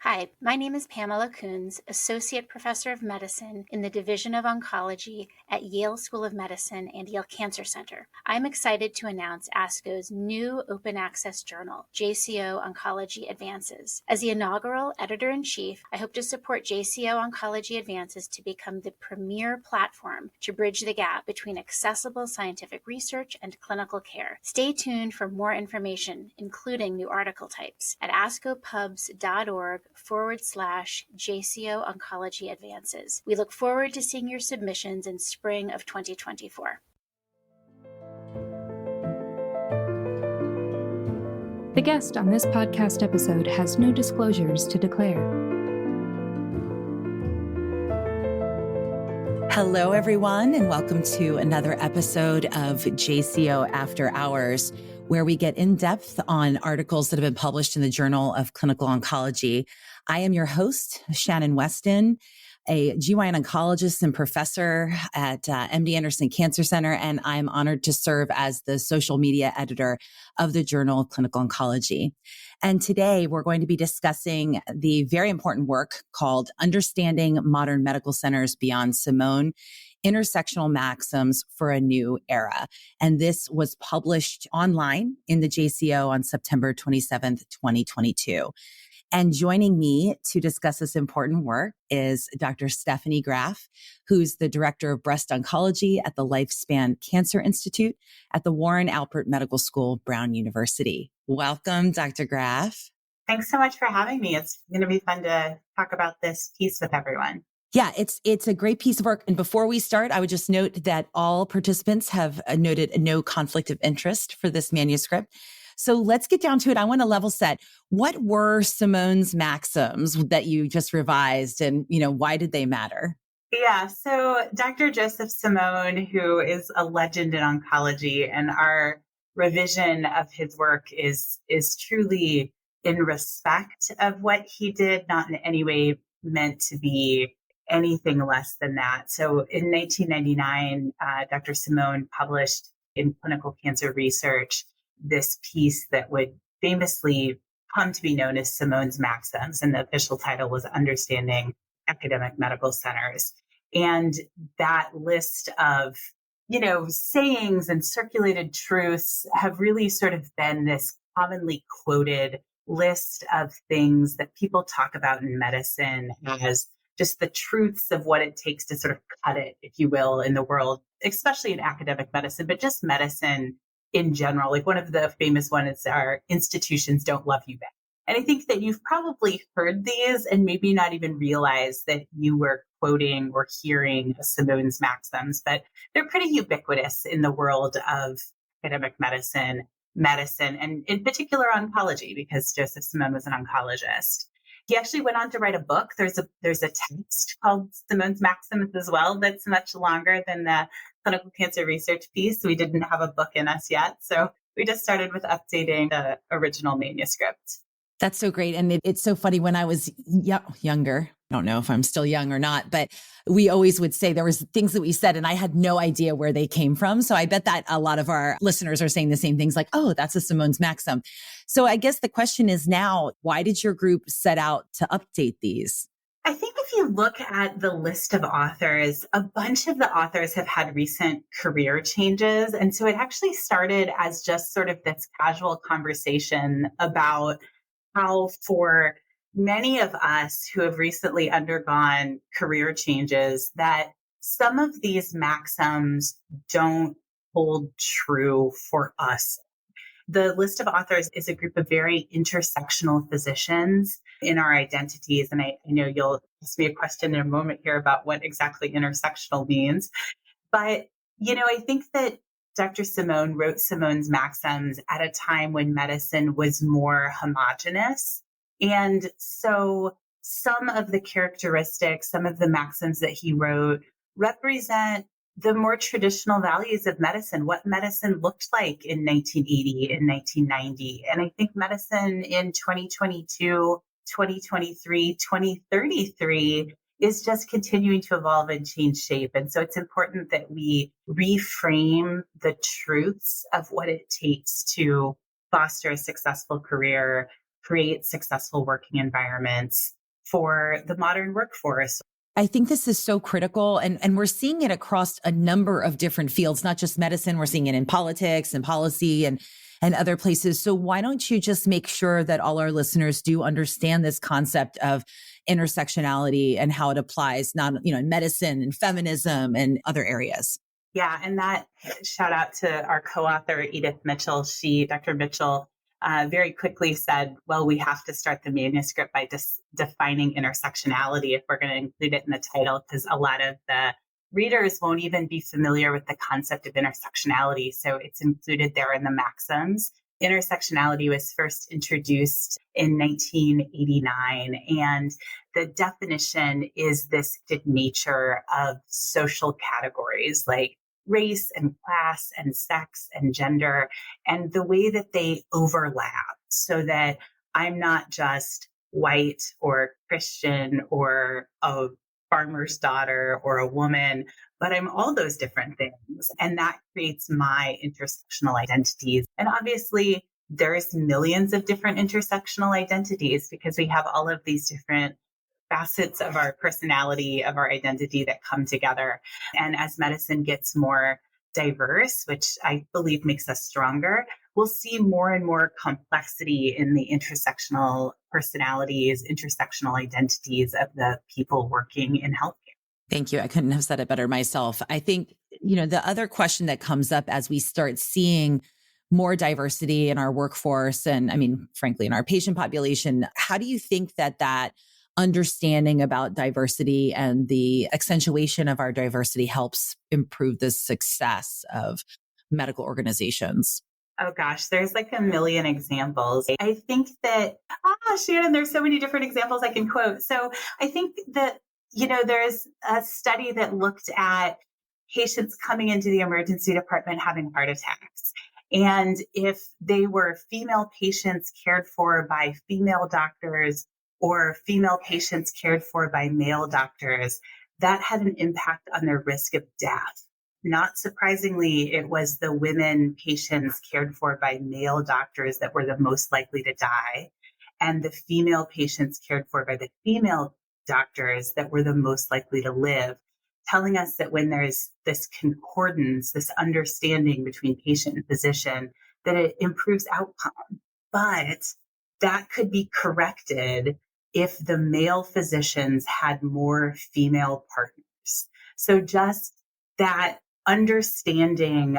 Hi, my name is Pamela Coons, Associate Professor of Medicine in the Division of Oncology at Yale School of Medicine and Yale Cancer Center. I'm excited to announce ASCO's new open access journal, JCO Oncology Advances. As the inaugural editor-in-chief, I hope to support JCO Oncology Advances to become the premier platform to bridge the gap between accessible scientific research and clinical care. Stay tuned for more information, including new article types, at ascopubs.org/JCO Oncology Advances. We look forward to seeing your submissions in spring of 2024. The guest on this podcast episode has no disclosures to declare. Hello, everyone, and welcome to another episode of JCO After Hours, where we get in depth on articles that have been published in the Journal of Clinical Oncology. I am your host, Shannon Westin, a GYN oncologist and professor at MD Anderson Cancer Center, and I'm honored to serve as the social media editor of the Journal of Clinical Oncology. And today we're going to be discussing the very important work called Understanding Modern Medical Centers Beyond Simone, Intersectional Maxims for a New Era. And this was published online in the JCO on September 27th, 2022. And joining me to discuss this important work is Dr. Stephanie Graff, who's the Director of Breast Oncology at the Lifespan Cancer Institute at the Warren Alpert Medical School, Brown University. Welcome, Dr. Graff. Thanks so much for having me. It's going to be fun to talk about this piece with everyone. Yeah, it's a great piece of work. And before we start, I would just note that all participants have noted no conflict of interest for this manuscript. So let's get down to it. I want to level set. What were Simone's maxims that you just revised, and why did they matter? Yeah, so Dr. Joseph Simone, who is a legend in oncology, and our revision of his work is truly in respect of what he did, not in any way meant to be anything less than that. So in 1999, Dr. Simone published in Clinical Cancer Research this piece that would famously come to be known as Simone's Maxims, and the official title was Understanding Academic Medical Centers. And that list of, sayings and circulated truths have really sort of been this commonly quoted list of things that people talk about in medicine as just the truths of what it takes to sort of cut it, if you will, in the world, especially in academic medicine, but just medicine in general. Like one of the famous ones are institutions don't love you back. And I think that you've probably heard these and maybe not even realized that you were quoting or hearing Simone's maxims, but they're pretty ubiquitous in the world of academic medicine, and in particular oncology, because Joseph Simone was an oncologist. He actually went on to write a book. There's a text called Simone's Maxims as well that's much longer than the clinical cancer research piece. We didn't have a book in us yet, so we just started with updating the original manuscript. That's so great. And it's so funny. When I was younger, I don't know if I'm still young or not, but we always would say there was things that we said and I had no idea where they came from. So I bet that a lot of our listeners are saying the same things like, oh, that's a Simone's Maxim. So I guess the question is now, why did your group set out to update these? I think if you look at the list of authors, a bunch of the authors have had recent career changes. And so it actually started as just sort of this casual conversation about how for many of us who have recently undergone career changes, that some of these maxims don't hold true for us. The list of authors is a group of very intersectional physicians in our identities. And I know you'll ask me a question in a moment here about what exactly intersectional means. But, I think that Dr. Simone wrote Simone's Maxims at a time when medicine was more homogenous. And so some of the characteristics, some of the maxims that he wrote represent the more traditional values of medicine, what medicine looked like in 1980 and 1990. And I think medicine in 2022, 2023, 2033 is just continuing to evolve and change shape. And so it's important that we reframe the truths of what it takes to foster a successful career create successful working environments for the modern workforce. I think this is so critical, and we're seeing it across a number of different fields, not just medicine. We're seeing it in politics and policy and other places. So why don't you just make sure that all our listeners do understand this concept of intersectionality and how it applies not, in medicine and feminism and other areas? Yeah, and that shout out to our co-author, Edith Mitchell. Dr. Mitchell, very quickly said, well, we have to start the manuscript by defining intersectionality if we're going to include it in the title, because a lot of the readers won't even be familiar with the concept of intersectionality. So it's included there in the Maxims. Intersectionality was first introduced in 1989, and the definition is this nature of social categories like race and class and sex and gender, and the way that they overlap so that I'm not just white or Christian or a farmer's daughter or a woman, but I'm all those different things. And that creates my intersectional identities. And obviously, there's millions of different intersectional identities because we have all of these different facets of our personality, of our identity that come together. And as medicine gets more diverse, which I believe makes us stronger, we'll see more and more complexity in the intersectional personalities, intersectional identities of the people working in healthcare. Thank you. I couldn't have said it better myself. I think, the other question that comes up as we start seeing more diversity in our workforce and, frankly, in our patient population, how do you think that understanding about diversity and the accentuation of our diversity helps improve the success of medical organizations? Oh gosh, there's like a million examples. I think that, Shannon, there's so many different examples I can quote. So I think that, there's a study that looked at patients coming into the emergency department having heart attacks. And if they were female patients cared for by female doctors or female patients cared for by male doctors, that had an impact on their risk of death. Not surprisingly, it was the women patients cared for by male doctors that were the most likely to die, and the female patients cared for by the female doctors that were the most likely to live, telling us that when there's this concordance, this understanding between patient and physician, that it improves outcome. But that could be corrected if the male physicians had more female partners. So just that understanding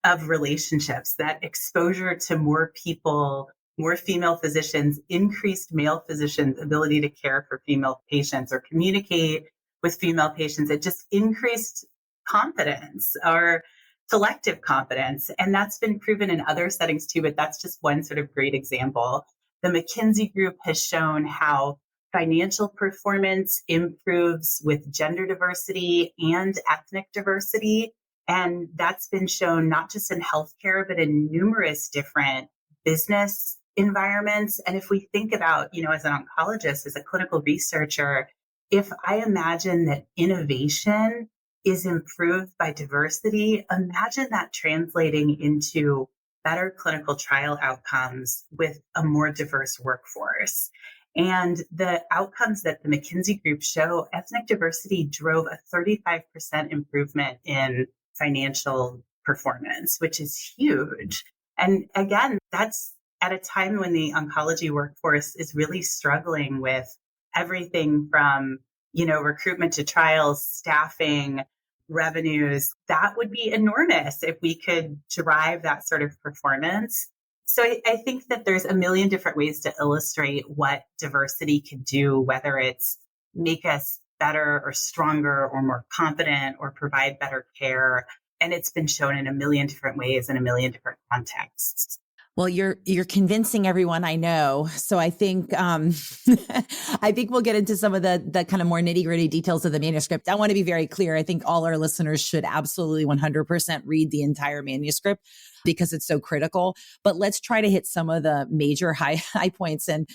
of relationships, that exposure to more people, more female physicians, increased male physicians' ability to care for female patients or communicate with female patients, it just increased confidence or collective confidence. And that's been proven in other settings too, but that's just one sort of great example. The McKinsey Group has shown how financial performance improves with gender diversity and ethnic diversity. And that's been shown not just in healthcare, but in numerous different business environments. And if we think about, as an oncologist, as a clinical researcher, if I imagine that innovation is improved by diversity, imagine that translating into better clinical trial outcomes with a more diverse workforce. And the outcomes that the McKinsey Group show, ethnic diversity drove a 35% improvement in financial performance, which is huge. And again, that's at a time when the oncology workforce is really struggling with everything from, recruitment to trials, staffing, revenues. That would be enormous if we could drive that sort of performance. So I think that there's a million different ways to illustrate what diversity could do, whether it's make us better or stronger or more competent or provide better care. And it's been shown in a million different ways in a million different contexts. Well, you're convincing everyone I know. So I think I think we'll get into some of the kind of more nitty-gritty details of the manuscript. I want to be very clear. I think all our listeners should absolutely 100% read the entire manuscript because it's so critical. But let's try to hit some of the major high points. And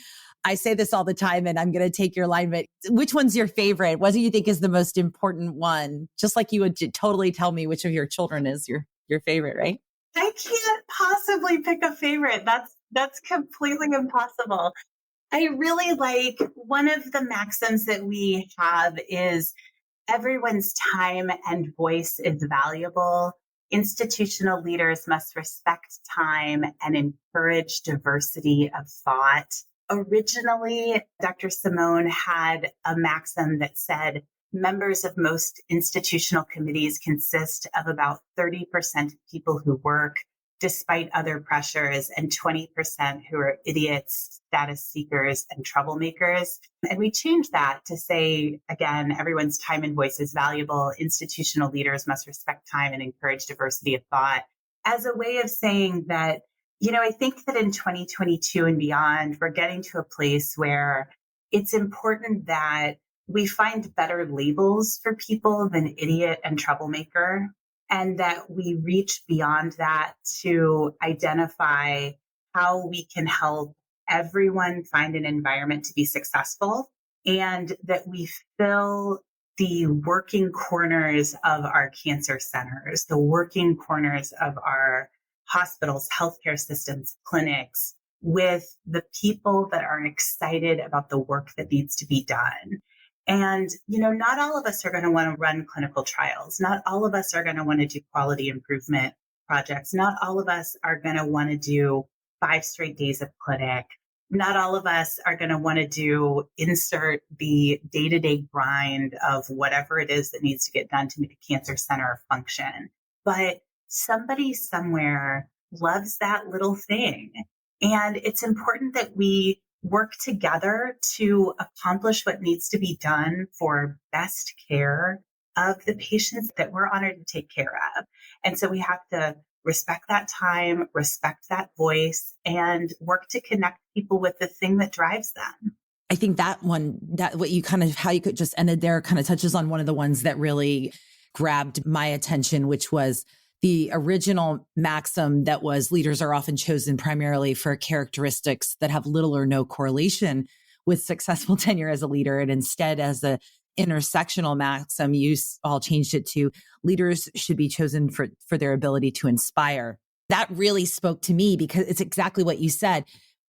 I say this all the time, and I'm going to take your line, but which one's your favorite? What do you think is the most important one? Just like you would totally tell me which of your children is your favorite, right? I can't possibly pick a favorite. That's completely impossible. I really like one of the maxims that we have is everyone's time and voice is valuable. Institutional leaders must respect time and encourage diversity of thought. Originally, Dr. Simone had a maxim that said members of most institutional committees consist of about 30% of people who work despite other pressures and 20% who are idiots, status seekers, and troublemakers. And we changed that to say, again, everyone's time and voice is valuable. Institutional leaders must respect time and encourage diversity of thought as a way of saying that, I think that in 2022 and beyond, we're getting to a place where it's important that we find better labels for people than idiot and troublemaker, and that we reach beyond that to identify how we can help everyone find an environment to be successful, and that we fill the working corners of our cancer centers, the working corners of our hospitals, healthcare systems, clinics, with the people that are excited about the work that needs to be done. And, not all of us are going to want to run clinical trials. Not all of us are going to want to do quality improvement projects. Not all of us are going to want to do 5 straight days of clinic. Not all of us are going to want to insert the day-to-day grind of whatever it is that needs to get done to make a cancer center function. But somebody somewhere loves that little thing. And it's important that we work together to accomplish what needs to be done for best care of the patients that we're honored to take care of. And so we have to respect that time, respect that voice, and work to connect people with the thing that drives them. I think that one, that what you how you could just ended there kind of touches on one of the ones that really grabbed my attention, which was the original maxim that was leaders are often chosen primarily for characteristics that have little or no correlation with successful tenure as a leader. And instead, as a intersectional maxim, you all changed it to leaders should be chosen for their ability to inspire. That really spoke to me because it's exactly what you said.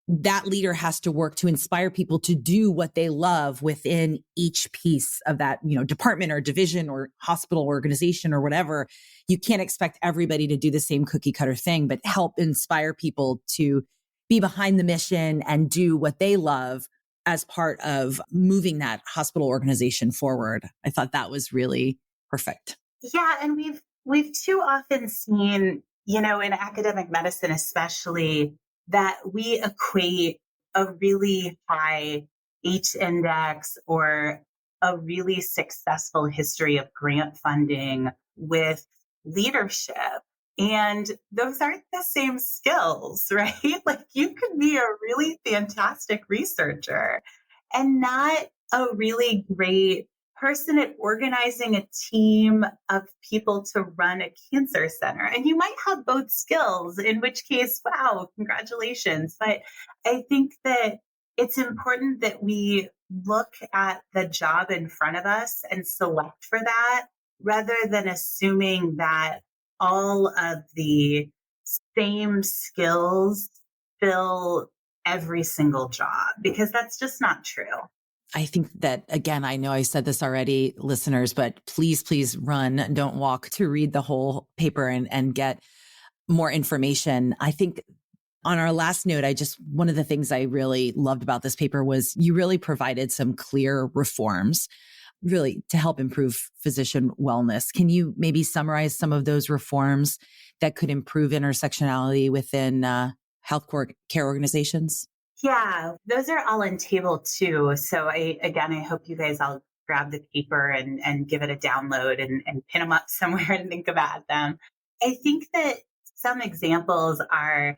That leader has to work to inspire people to do what they love within each piece of that, department or division or hospital organization or whatever. You can't expect everybody to do the same cookie cutter thing, but help inspire people to be behind the mission and do what they love as part of moving that hospital organization forward. I thought that was really perfect. Yeah. And we've too often seen, in academic medicine, especially, that we equate a really high H-index or a really successful history of grant funding with leadership. And those aren't the same skills, right? Like you could be a really fantastic researcher and not a really great person at organizing a team of people to run a cancer center. And you might have both skills, in which case, wow, congratulations. But I think that it's important that we look at the job in front of us and select for that, rather than assuming that all of the same skills fill every single job, because that's just not true. I think that, again, I know I said this already, listeners, but please run, don't walk to read the whole paper and get more information. I think on our last note, one of the things I really loved about this paper was you really provided some clear reforms really to help improve physician wellness. Can you maybe summarize some of those reforms that could improve intersectionality within healthcare organizations? Yeah, those are all on table 2. So I hope you guys all grab the paper and give it a download and pin them up somewhere and think about them. I think that some examples are,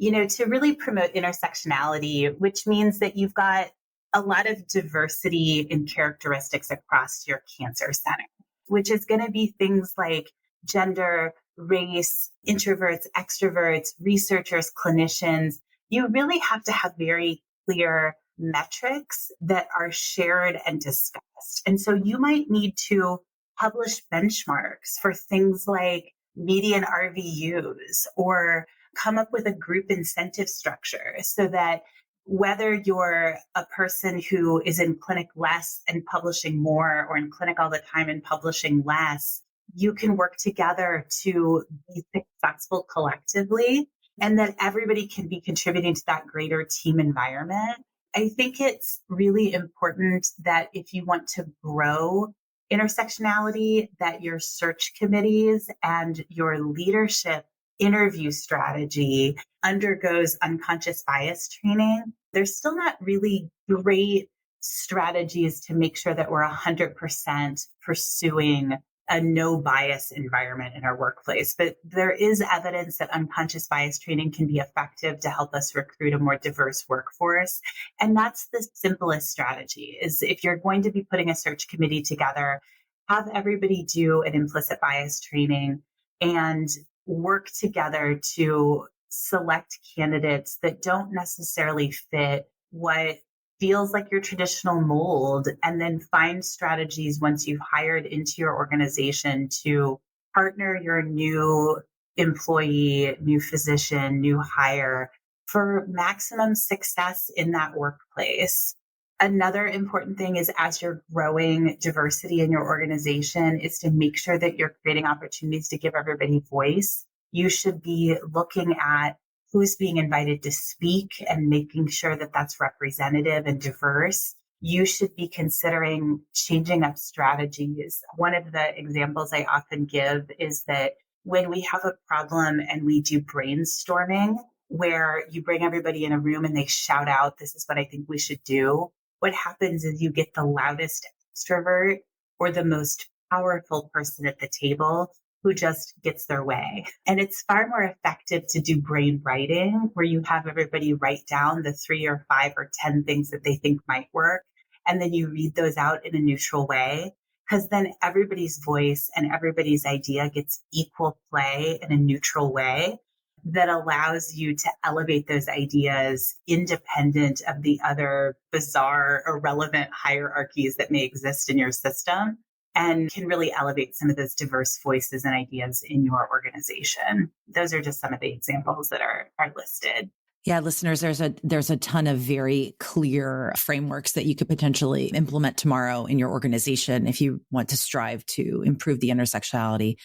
to really promote intersectionality, which means that you've got a lot of diversity in characteristics across your cancer center, which is going to be things like gender, race, introverts, extroverts, researchers, clinicians. You really have to have very clear metrics that are shared and discussed. And so you might need to publish benchmarks for things like median RVUs, or come up with a group incentive structure so that whether you're a person who is in clinic less and publishing more, or in clinic all the time and publishing less, you can work together to be successful collectively, and that everybody can be contributing to that greater team environment. I think it's really important that if you want to grow intersectionality, that your search committees and your leadership interview strategy undergoes unconscious bias training. There's still not really great strategies to make sure that we're 100% pursuing a no bias environment in our workplace. But there is evidence that unconscious bias training can be effective to help us recruit a more diverse workforce. And that's the simplest strategy, is if you're going to be putting a search committee together, have everybody do an implicit bias training and work together to select candidates that don't necessarily fit what feels like your traditional mold, and then find strategies once you've hired into your organization to partner your new employee, new physician, new hire for maximum success in that workplace. Another important thing is, as you're growing diversity in your organization, is to make sure that you're creating opportunities to give everybody voice. You should be looking at who's being invited to speak and making sure that that's representative and diverse. You should be considering changing up strategies. One of the examples I often give is that when we have a problem and we do brainstorming, where you bring everybody in a room and they shout out, "This is what I think we should do," what happens is you get the loudest extrovert or the most powerful person at the table who just gets their way. And it's far more effective to do brain writing, where you have everybody write down the 3 or 5 or 10 things that they think might work. And then you read those out in a neutral way, because then everybody's voice and everybody's idea gets equal play in a neutral way that allows you to elevate those ideas independent of the other bizarre, irrelevant hierarchies that may exist in your system, and can really elevate some of those diverse voices and ideas in your organization. Those are just some of the examples that are listed. Yeah, listeners, there's a ton of very clear frameworks that you could potentially implement tomorrow in your organization if you want to strive to improve the intersectionality.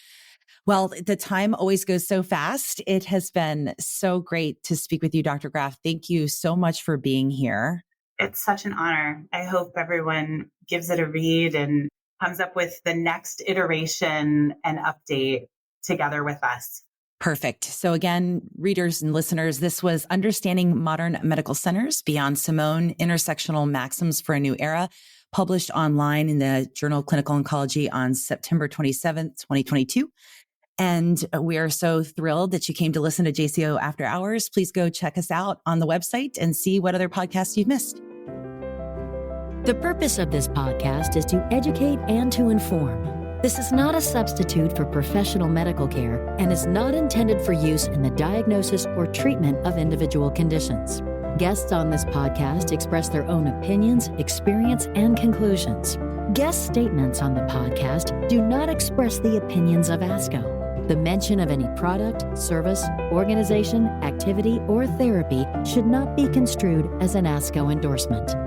Well, the time always goes so fast. It has been so great to speak with you, Dr. Graff. Thank you so much for being here. It's such an honor. I hope everyone gives it a read and comes up with the next iteration and update together with us. Perfect. So again, readers and listeners, this was Understanding Modern Medical Centers Beyond Simone, Intersectional Maxims for a New Era, published online in the Journal of Clinical Oncology on September 27th, 2022. And we are so thrilled that you came to listen to JCO After Hours. Please go check us out on the website and see what other podcasts you've missed. The purpose of this podcast is to educate and to inform. This is not a substitute for professional medical care and is not intended for use in the diagnosis or treatment of individual conditions. Guests on this podcast express their own opinions, experience, and conclusions. Guest statements on the podcast do not express the opinions of ASCO. The mention of any product, service, organization, activity, or therapy should not be construed as an ASCO endorsement.